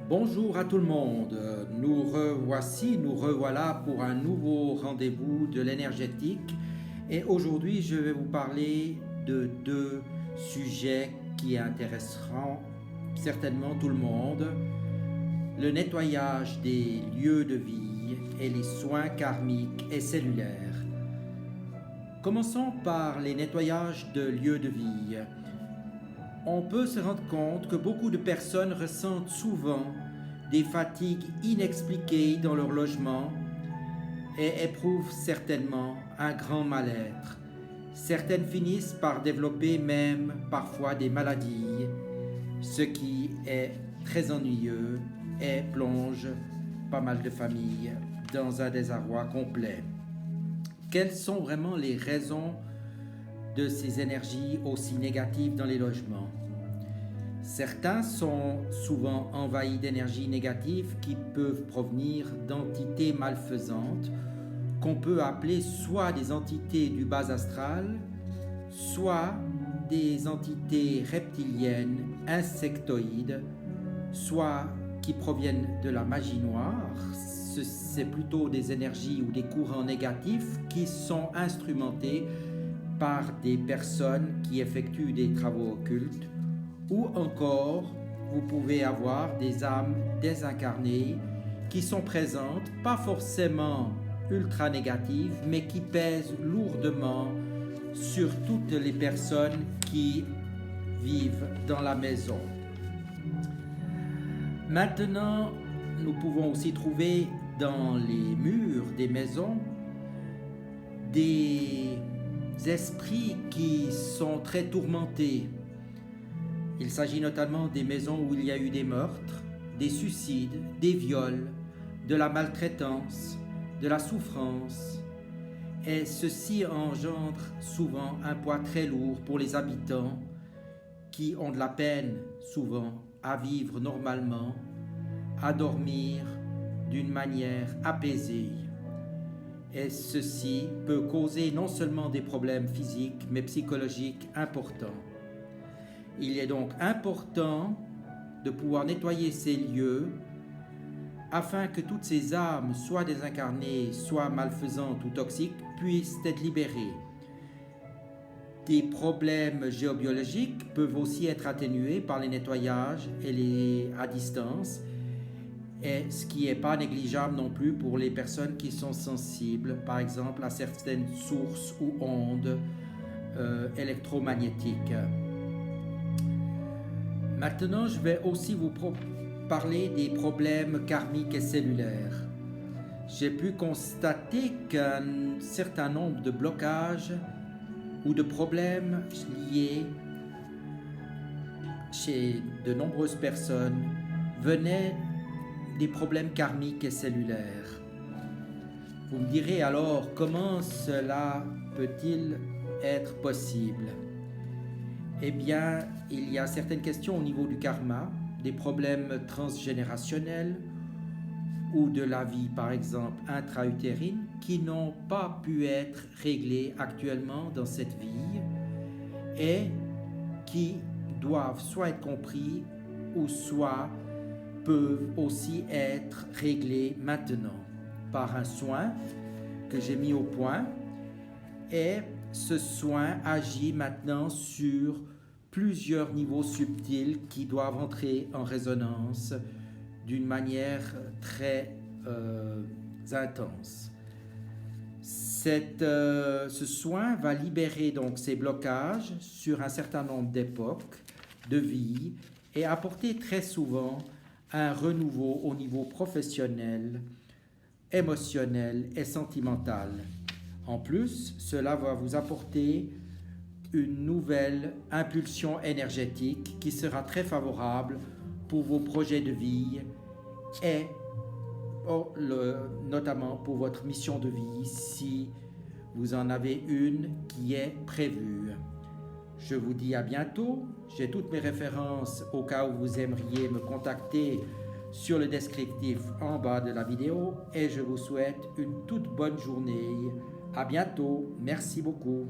Bonjour à tout le monde, nous revoilà pour un nouveau rendez-vous de l'énergétique et aujourd'hui je vais vous parler de deux sujets qui intéresseront certainement tout le monde, le nettoyage des lieux de vie et les soins karmiques et cellulaires. Commençons par les nettoyages de lieux de vie. On peut se rendre compte que beaucoup de personnes ressentent souvent des fatigues inexpliquées dans leur logement et éprouvent certainement un grand mal-être. Certaines finissent par développer même parfois des maladies, ce qui est très ennuyeux et plonge pas mal de familles dans un désarroi complet. Quelles sont vraiment les raisons de ces énergies aussi négatives dans les logements? Certains sont souvent envahis d'énergies négatives qui peuvent provenir d'entités malfaisantes qu'on peut appeler soit des entités du bas astral, soit des entités reptiliennes, insectoïdes, soit qui proviennent de la magie noire. C'est plutôt des énergies ou des courants négatifs qui sont instrumentés par des personnes qui effectuent des travaux occultes, ou encore vous pouvez avoir des âmes désincarnées qui sont présentes, pas forcément ultra négatives, mais qui pèsent lourdement sur toutes les personnes qui vivent dans la maison. Maintenant, nous pouvons aussi trouver dans les murs des maisons des esprits qui sont très tourmentés. Il s'agit notamment des maisons où il y a eu des meurtres, des suicides, des viols, de la maltraitance, de la souffrance. Et ceci engendre souvent un poids très lourd pour les habitants qui ont de la peine souvent à vivre normalement, à dormir d'une manière apaisée. Et ceci peut causer non seulement des problèmes physiques, mais psychologiques importants. Il est donc important de pouvoir nettoyer ces lieux afin que toutes ces âmes, soit désincarnées, soit malfaisantes ou toxiques, puissent être libérées. Des problèmes géobiologiques peuvent aussi être atténués par les nettoyages à distance, et ce qui n'est pas négligeable non plus pour les personnes qui sont sensibles, par exemple à certaines sources ou ondes électromagnétiques. Maintenant, je vais aussi vous parler des problèmes karmiques et cellulaires. J'ai pu constater qu'un certain nombre de blocages ou de problèmes liés chez de nombreuses personnes venaient des problèmes karmiques et cellulaires. Vous me direz alors comment cela peut-il être possible? Eh bien, il y a certaines questions au niveau du karma, des problèmes transgénérationnels ou de la vie, par exemple, intra-utérine, qui n'ont pas pu être réglés actuellement dans cette vie et qui doivent soit être compris ou soit peuvent aussi être réglés maintenant par un soin que j'ai mis au point, et ce soin agit maintenant sur plusieurs niveaux subtils qui doivent entrer en résonance d'une manière très intense. Ce soin va libérer donc ces blocages sur un certain nombre d'époques de vie et apporter très souvent un renouveau au niveau professionnel, émotionnel et sentimental. En plus, cela va vous apporter une nouvelle impulsion énergétique qui sera très favorable pour vos projets de vie et notamment pour votre mission de vie si vous en avez une qui est prévue. Je vous dis à bientôt. J'ai toutes mes références au cas où vous aimeriez me contacter sur le descriptif en bas de la vidéo et je vous souhaite une toute bonne journée. À bientôt. Merci beaucoup.